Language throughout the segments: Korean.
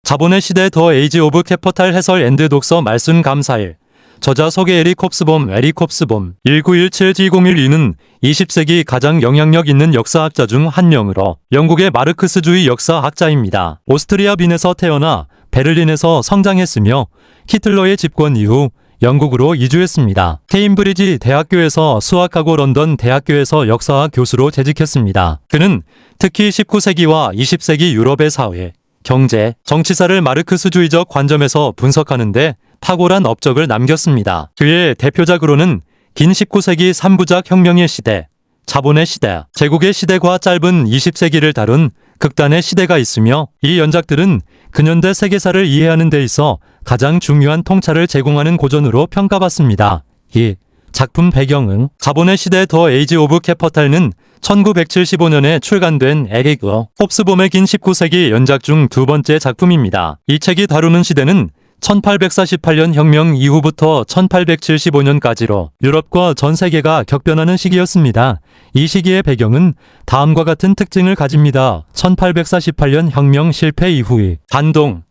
자본의 시대 더 에이지 오브 캐퍼탈 해설 앤드 독서 말순 감사일. 저자 소개 에릭 홉스봄 1917-2012는 20세기 가장 영향력 있는 역사학자 중 한 명으로 영국의 마르크스주의 역사학자입니다. 오스트리아 빈에서 태어나 베를린에서 성장했으며 히틀러의 집권 이후 영국으로 이주했습니다. 케임브리지 대학교에서 수학하고 런던 대학교에서 역사학 교수로 재직했습니다. 그는 특히 19세기와 20세기 유럽의 사회, 경제, 정치사를 마르크스주의적 관점에서 분석하는데 탁월한 업적을 남겼습니다. 그의 대표작으로는 긴 19세기 3부작 혁명의 시대, 자본의 시대, 제국의 시대과 짧은 20세기를 다룬 극단의 시대가 있으며 이 연작들은 근현대 세계사를 이해하는 데 있어 가장 중요한 통찰을 제공하는 고전으로 평가받습니다. 이 작품 배경은 자본의 시대 더 에이지 오브 캐퍼탈은 1975년에 출간된 에릭 홉스봄의 긴 19세기 연작 중 두 번째 작품입니다. 이 책이 다루는 시대는 1848년 혁명 이후부터 1875년까지로 유럽과 전 세계가 격변하는 시기였습니다. 이 시기의 배경은 다음과 같은 특징을 가집니다. 1848년 혁명 실패 이후의 반동.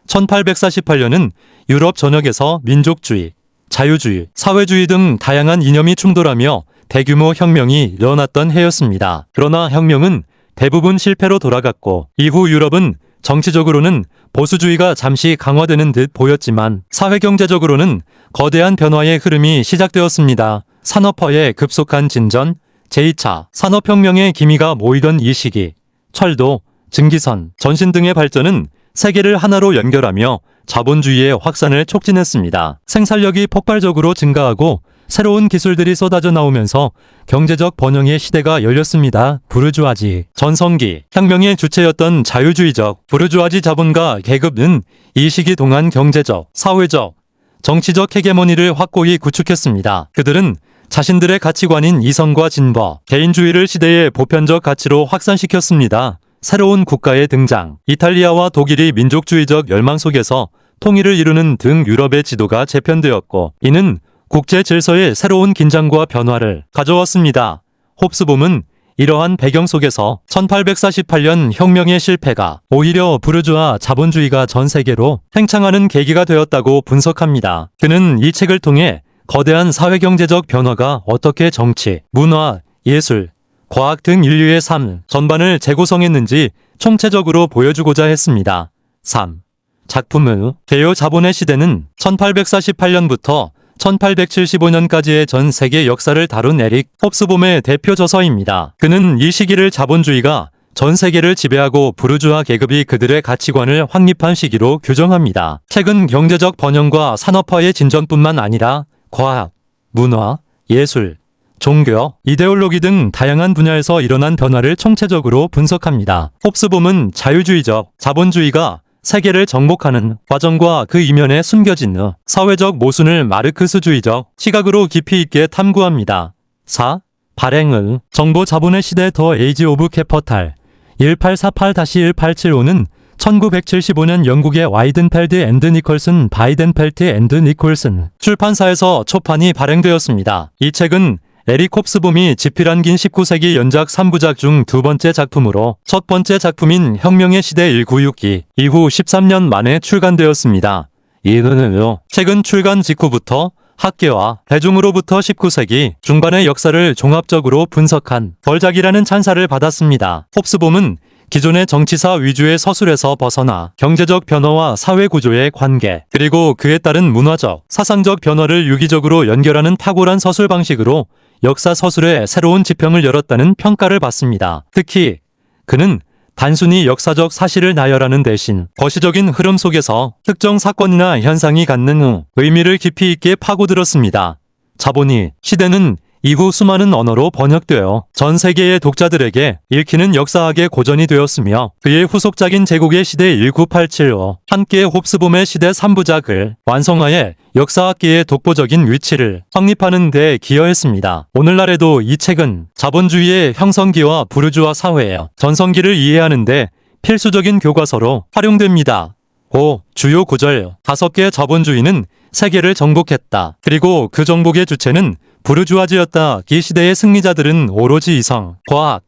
1848년은 유럽 전역에서 민족주의, 자유주의, 사회주의 등 다양한 이념이 충돌하며 대규모 혁명이 일어났던 해였습니다. 그러나 혁명은 대부분 실패로 돌아갔고 이후 유럽은 정치적으로는 보수주의가 잠시 강화되는 듯 보였지만 사회경제적으로는 거대한 변화의 흐름이 시작되었습니다. 산업화의 급속한 진전, 제2차 산업혁명의 기미가 모이던 이 시기, 철도, 증기선, 전신 등의 발전은 세계를 하나로 연결하며 자본주의의 확산을 촉진했습니다. 생산력이 폭발적으로 증가하고 새로운 기술들이 쏟아져 나오면서 경제적 번영의 시대가 열렸습니다. 부르주아지, 전성기, 혁명의 주체였던 자유주의적 부르주아지 자본가 계급은 이 시기 동안 경제적, 사회적, 정치적 헤게모니를 확고히 구축했습니다. 그들은 자신들의 가치관인 이성과 진보, 개인주의를 시대의 보편적 가치로 확산시켰습니다. 새로운 국가의 등장, 이탈리아와 독일이 민족주의적 열망 속에서 통일을 이루는 등 유럽의 지도가 재편되었고 이는 국제 질서의 새로운 긴장과 변화를 가져왔습니다. 홉스봄은 이러한 배경 속에서 1848년 혁명의 실패가 오히려 부르주아 자본주의가 전 세계로 팽창하는 계기가 되었다고 분석합니다. 그는 이 책을 통해 거대한 사회경제적 변화가 어떻게 정치, 문화, 예술, 과학 등 인류의 삶 전반을 재구성했는지 총체적으로 보여주고자 했습니다. 3. 작품의 개요 자본의 시대는 1848년부터 1875년까지의 전 세계 역사를 다룬 에릭 홉스봄의 대표 저서입니다. 그는 이 시기를 자본주의가 전 세계를 지배하고 부르주아 계급이 그들의 가치관을 확립한 시기로 규정합니다. 책은 경제적 번영과 산업화의 진전뿐만 아니라 과학, 문화, 예술, 종교, 이데올로기 등 다양한 분야에서 일어난 변화를 총체적으로 분석합니다. 홉스봄은 자유주의적 자본주의가 세계를 정복하는 과정과 그 이면에 숨겨진 사회적 모순을 마르크스주의적 시각으로 깊이 있게 탐구합니다. 4. 발행을 정보 자본의 시대 더 에이지 오브 캐퍼탈 1848-1875는 1975년 영국의 와이든펠드 앤드 니콜슨 바이덴펠트 앤드 니콜슨 출판사에서 초판이 발행되었습니다. 이 책은 에릭 홉스봄이 집필한 긴 19세기 연작 3부작 중 두 번째 작품으로 첫 번째 작품인 혁명의 시대 1962 이후 13년 만에 출간되었습니다. 이는 책은 출간 직후부터 학계와 대중으로부터 19세기 중반의 역사를 종합적으로 분석한 걸작이라는 찬사를 받았습니다. 홉스봄은 기존의 정치사 위주의 서술에서 벗어나 경제적 변화와 사회 구조의 관계, 그리고 그에 따른 문화적, 사상적 변화를 유기적으로 연결하는 탁월한 서술 방식으로 역사 서술에 새로운 지평을 열었다는 평가를 받습니다. 특히 그는 단순히 역사적 사실을 나열하는 대신 거시적인 흐름 속에서 특정 사건이나 현상이 갖는 의미를 깊이 있게 파고들었습니다. 자본이 시대는 이후 수많은 언어로 번역되어 전 세계의 독자들에게 읽히는 역사학의 고전이 되었으며 그의 후속작인 제국의 시대 1987로 함께 홉스봄의 시대 3부작을 완성하여 역사학계의 독보적인 위치를 확립하는 데 기여했습니다. 오늘날에도 이 책은 자본주의의 형성기와 부르주아 사회의 전성기를 이해하는 데 필수적인 교과서로 활용됩니다. 5. 주요 구절 5개 자본주의는 세계를 정복했다. 그리고 그 정복의 주체는 부르주아지였다. 이 시대의 승리자들은 오로지 이성, 과학,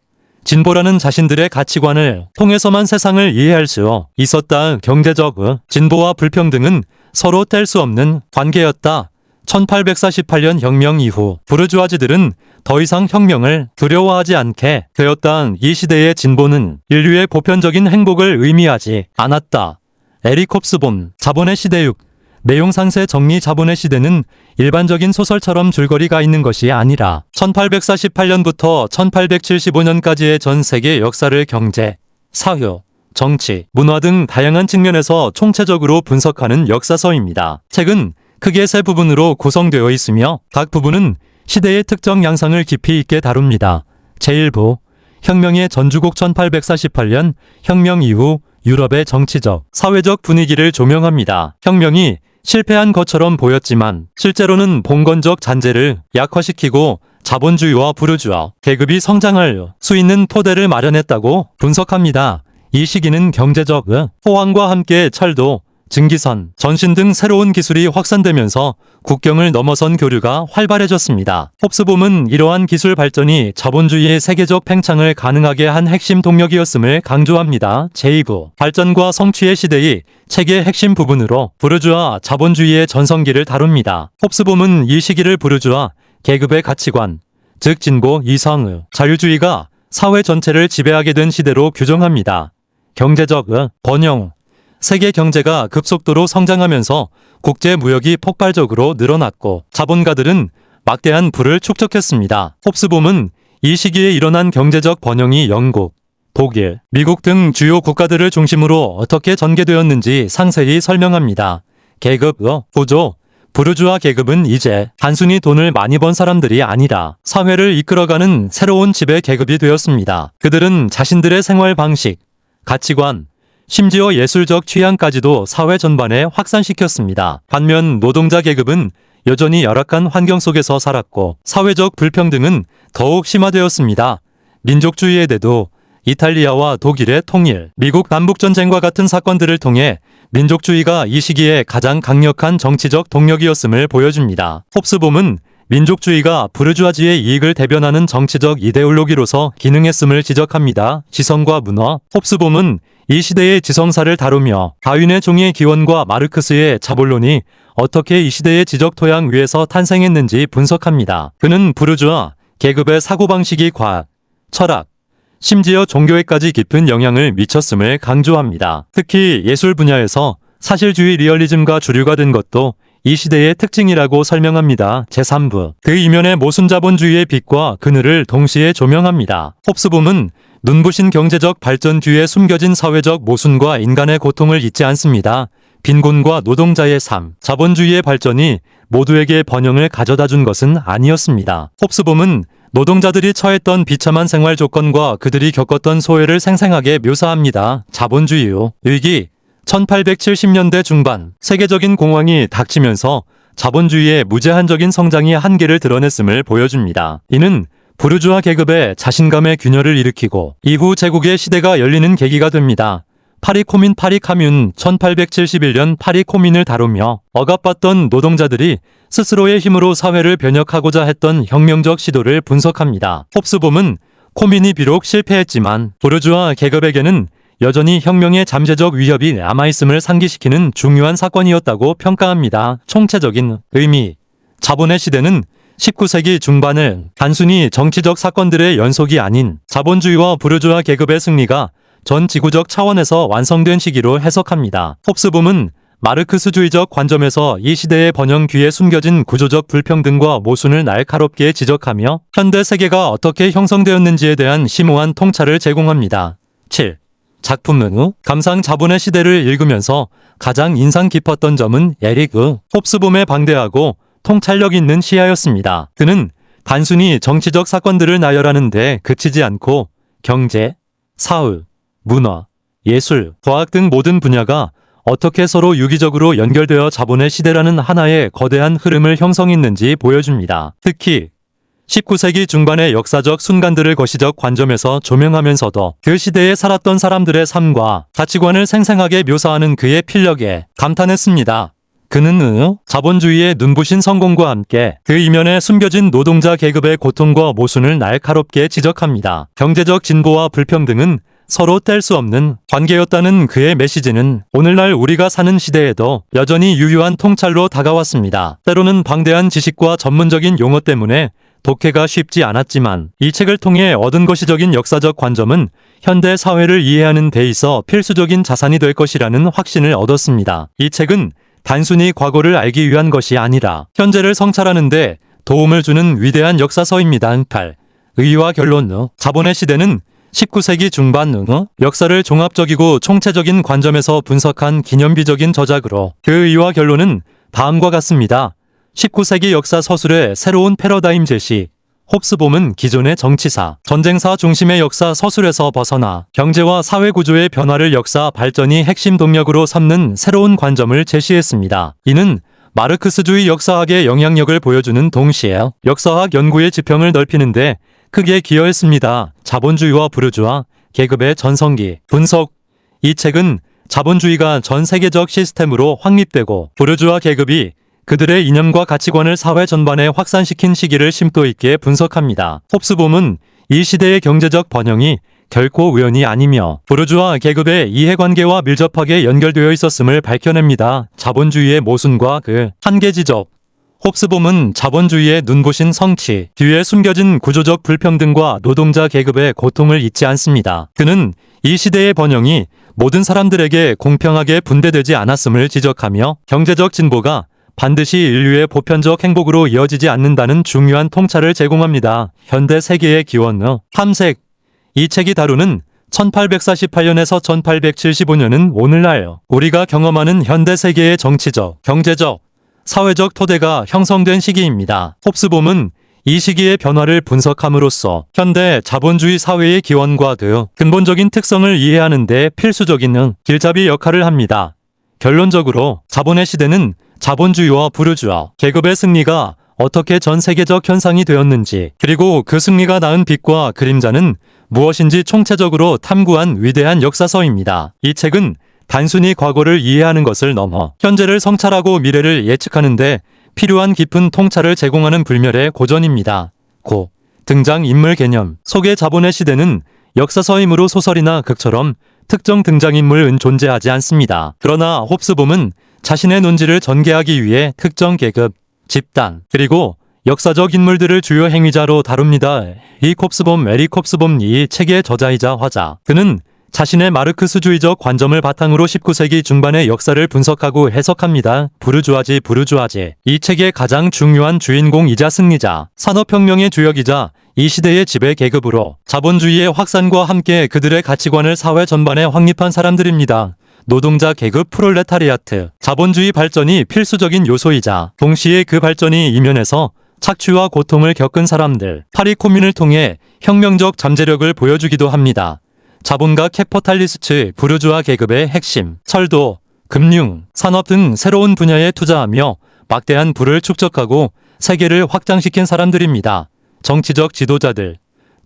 진보라는 자신들의 가치관을 통해서만 세상을 이해할 수 있었다. 경제적 진보와 불평등은 서로 뗄 수 없는 관계였다. 1848년 혁명 이후 부르주아지들은 더 이상 혁명을 두려워하지 않게 되었다. 이 시대의 진보는 인류의 보편적인 행복을 의미하지 않았다. 에릭 홉스본 자본의 시대 6 내용 상세 정리 자본의 시대는 일반적인 소설처럼 줄거리가 있는 것이 아니라 1848년부터 1875년까지의 전 세계 역사를 경제, 사회, 정치, 문화 등 다양한 측면에서 총체적으로 분석하는 역사서입니다. 책은 크게 세 부분으로 구성되어 있으며 각 부분은 시대의 특정 양상을 깊이 있게 다룹니다. 제1부 혁명의 전주곡 1848년 혁명 이후 유럽의 정치적, 사회적 분위기를 조명합니다. 혁명이 실패한 것처럼 보였지만 실제로는 봉건적 잔재를 약화시키고 자본주의와 부르주아 계급이 성장할 수 있는 토대를 마련했다고 분석합니다. 이 시기는 경제적 호황과 함께 철도, 증기선, 전신 등 새로운 기술이 확산되면서 국경을 넘어선 교류가 활발해졌습니다. 홉스봄은 이러한 기술 발전이 자본주의의 세계적 팽창을 가능하게 한 핵심 동력이었음을 강조합니다. 제2부 발전과 성취의 시대의 책의 핵심 부분으로 부르주아 자본주의의 전성기를 다룹니다. 홉스봄은 이 시기를 부르주아 계급의 가치관, 즉 진보, 이상, 자유주의가 사회 전체를 지배하게 된 시대로 규정합니다. 경제적 번영 세계 경제가 급속도로 성장하면서 국제 무역이 폭발적으로 늘어났고 자본가들은 막대한 부를 축적했습니다. 홉스봄은 이 시기에 일어난 경제적 번영이 영국, 독일, 미국 등 주요 국가들을 중심으로 어떻게 전개되었는지 상세히 설명합니다. 계급 구조 부르주아 계급은 이제 단순히 돈을 많이 번 사람들이 아니라 사회를 이끌어가는 새로운 지배 계급이 되었습니다. 그들은 자신들의 생활 방식, 가치관, 심지어 예술적 취향까지도 사회 전반에 확산시켰습니다. 반면 노동자 계급은 여전히 열악한 환경 속에서 살았고 사회적 불평등은 더욱 심화되었습니다. 민족주의에대도 이탈리아와 독일의 통일, 미국 남북전쟁과 같은 사건들을 통해 민족주의가 이 시기에 가장 강력한 정치적 동력이었음을 보여줍니다. 홉스봄은 민족주의가 부르주아지의 이익을 대변하는 정치적 이데올로기로서 기능했음을 지적합니다. 지성과 문화 홉스봄은 이 시대의 지성사를 다루며 다윈의 종의 기원과 마르크스의 자본론이 어떻게 이 시대의 지적 토양 위에서 탄생했는지 분석합니다. 그는 부르주아 계급의 사고방식이 과학, 철학, 심지어 종교에까지 깊은 영향을 미쳤음을 강조합니다. 특히 예술 분야에서 사실주의 리얼리즘과 주류가 된 것도 이 시대의 특징이라고 설명합니다. 제3부 그 이면의 모순자본주의의 빛과 그늘을 동시에 조명합니다. 홉스봄은 눈부신 경제적 발전 뒤에 숨겨진 사회적 모순과 인간의 고통을 잊지 않습니다. 빈곤과 노동자의 삶, 자본주의의 발전이 모두에게 번영을 가져다 준 것은 아니었습니다. 홉스봄은 노동자들이 처했던 비참한 생활 조건과 그들이 겪었던 소외를 생생하게 묘사합니다. 자본주의요. 위기 1870년대 중반 세계적인 공황이 닥치면서 자본주의의 무제한적인 성장이 한계를 드러냈음을 보여줍니다. 이는 부르주아 계급의 자신감의 균열을 일으키고 이후 제국의 시대가 열리는 계기가 됩니다. 파리 코민 파리 카뮌 1871년 파리 코민을 다루며 억압받던 노동자들이 스스로의 힘으로 사회를 변혁하고자 했던 혁명적 시도를 분석합니다. 홉스봄은 코민이 비록 실패했지만 부르주아 계급에게는 여전히 혁명의 잠재적 위협이 남아있음을 상기시키는 중요한 사건이었다고 평가합니다. 총체적인 의미 자본의 시대는 19세기 중반을 단순히 정치적 사건들의 연속이 아닌 자본주의와 부르주아 계급의 승리가 전 지구적 차원에서 완성된 시기로 해석합니다. 홉스봄은 마르크스주의적 관점에서 이 시대의 번영 뒤에 숨겨진 구조적 불평등과 모순을 날카롭게 지적하며 현대 세계가 어떻게 형성되었는지에 대한 심오한 통찰을 제공합니다. 7. 작품 후 감상 자본의 시대를 읽으면서 가장 인상 깊었던 점은 에릭 홉스봄의 방대하고 통찰력 있는 시야였습니다. 그는 단순히 정치적 사건들을 나열하는 데 그치지 않고 경제, 사회, 문화, 예술, 과학 등 모든 분야가 어떻게 서로 유기적으로 연결되어 자본의 시대라는 하나의 거대한 흐름을 형성했는지 보여줍니다. 특히 19세기 중반의 역사적 순간들을 거시적 관점에서 조명하면서도 그 시대에 살았던 사람들의 삶과 가치관을 생생하게 묘사하는 그의 필력에 감탄했습니다. 그는 자본주의의 눈부신 성공과 함께 그 이면에 숨겨진 노동자 계급의 고통과 모순을 날카롭게 지적합니다. 경제적 진보와 불평등은 서로 뗄 수 없는 관계였다는 그의 메시지는 오늘날 우리가 사는 시대에도 여전히 유효한 통찰로 다가왔습니다. 때로는 방대한 지식과 전문적인 용어 때문에 독해가 쉽지 않았지만 이 책을 통해 얻은 거시적인 역사적 관점은 현대 사회를 이해하는 데 있어 필수적인 자산이 될 것이라는 확신을 얻었습니다. 이 책은 단순히 과거를 알기 위한 것이 아니라 현재를 성찰하는 데 도움을 주는 위대한 역사서입니다. 8. 의의와 결론. 자본의 시대는 19세기 중반 역사를 종합적이고 총체적인 관점에서 분석한 기념비적인 저작으로 그 의의와 결론은 다음과 같습니다. 19세기 역사 서술의 새로운 패러다임 제시. 홉스봄은 기존의 정치사, 전쟁사 중심의 역사 서술에서 벗어나 경제와 사회 구조의 변화를 역사 발전이 핵심 동력으로 삼는 새로운 관점을 제시했습니다. 이는 마르크스주의 역사학의 영향력을 보여주는 동시에 역사학 연구의 지평을 넓히는데 크게 기여했습니다. 자본주의와 부르주아 계급의 전성기 분석. 이 책은 자본주의가 전 세계적 시스템으로 확립되고 부르주아 계급이 그들의 이념과 가치관을 사회 전반에 확산시킨 시기를 심도 있게 분석합니다. 홉스봄은 이 시대의 경제적 번영이 결코 우연이 아니며 부르주아 계급의 이해관계와 밀접하게 연결되어 있었음을 밝혀냅니다. 자본주의의 모순과 그 한계 지적. 홉스봄은 자본주의의 눈부신 성취 뒤에 숨겨진 구조적 불평등과 노동자 계급의 고통을 잊지 않습니다. 그는 이 시대의 번영이 모든 사람들에게 공평하게 분배되지 않았음을 지적하며 경제적 진보가 반드시 인류의 보편적 행복으로 이어지지 않는다는 중요한 통찰을 제공합니다. 현대 세계의 기원. 탐색. 이 책이 다루는 1848년에서 1875년은 오늘날 우리가 경험하는 현대 세계의 정치적, 경제적, 사회적 토대가 형성된 시기입니다. 홉스봄은 이 시기의 변화를 분석함으로써 현대 자본주의 사회의 기원과 그 근본적인 특성을 이해하는 데 필수적인 길잡이 역할을 합니다. 결론적으로 자본의 시대는 자본주의와 부르주아 계급의 승리가 어떻게 전 세계적 현상이 되었는지 그리고 그 승리가 낳은 빛과 그림자는 무엇인지 총체적으로 탐구한 위대한 역사서입니다. 이 책은 단순히 과거를 이해하는 것을 넘어 현재를 성찰하고 미래를 예측하는데 필요한 깊은 통찰을 제공하는 불멸의 고전입니다. 고. 등장인물 개념. 속의 자본의 시대는 역사서이므로 소설이나 극처럼 특정 등장인물은 존재하지 않습니다. 그러나 홉스봄은 자신의 논지를 전개하기 위해 특정 계급, 집단, 그리고 역사적 인물들을 주요 행위자로 다룹니다. 이 홉스봄, 에릭 홉스봄 이 책의 저자이자 화자. 그는 자신의 마르크스주의적 관점을 바탕으로 19세기 중반의 역사를 분석하고 해석합니다. 부르주아지. 이 책의 가장 중요한 주인공이자 승리자, 산업혁명의 주역이자 이 시대의 지배 계급으로 자본주의의 확산과 함께 그들의 가치관을 사회 전반에 확립한 사람들입니다. 노동자 계급 프롤레타리아트. 자본주의 발전이 필수적인 요소이자 동시에 그 발전이 이면에서 착취와 고통을 겪은 사람들, 파리 코민을 통해 혁명적 잠재력을 보여주기도 합니다. 자본가 캐퍼탈리스트 부르주아 계급의 핵심, 철도, 금융, 산업 등 새로운 분야에 투자하며 막대한 부를 축적하고 세계를 확장시킨 사람들입니다. 정치적 지도자들.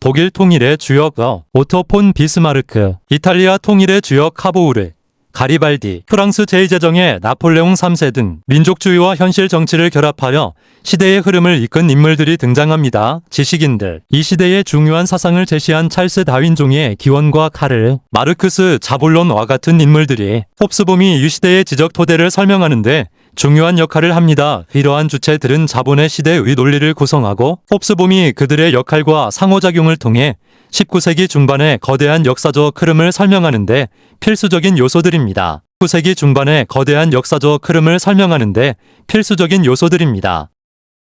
독일 통일의 주역 오토 폰 비스마르크, 이탈리아 통일의 주역 카보우르, 가리발디, 프랑스 제2제정의 나폴레옹 3세 등 민족주의와 현실 정치를 결합하여 시대의 흐름을 이끈 인물들이 등장합니다. 지식인들. 이 시대의 중요한 사상을 제시한 찰스 다윈종의 기원과 카를, 마르크스, 자볼론와 같은 인물들이 홉스봄이 이 시대의 지적 토대를 설명하는데 중요한 역할을 합니다. 이러한 주체들은 자본의 시대의 논리를 구성하고 홉스봄이 그들의 역할과 상호작용을 통해 19세기 중반의 거대한 역사적 흐름을 설명하는데 필수적인 요소들입니다. 19세기 중반의 거대한 역사적 흐름을 설명하는데 필수적인 요소들입니다.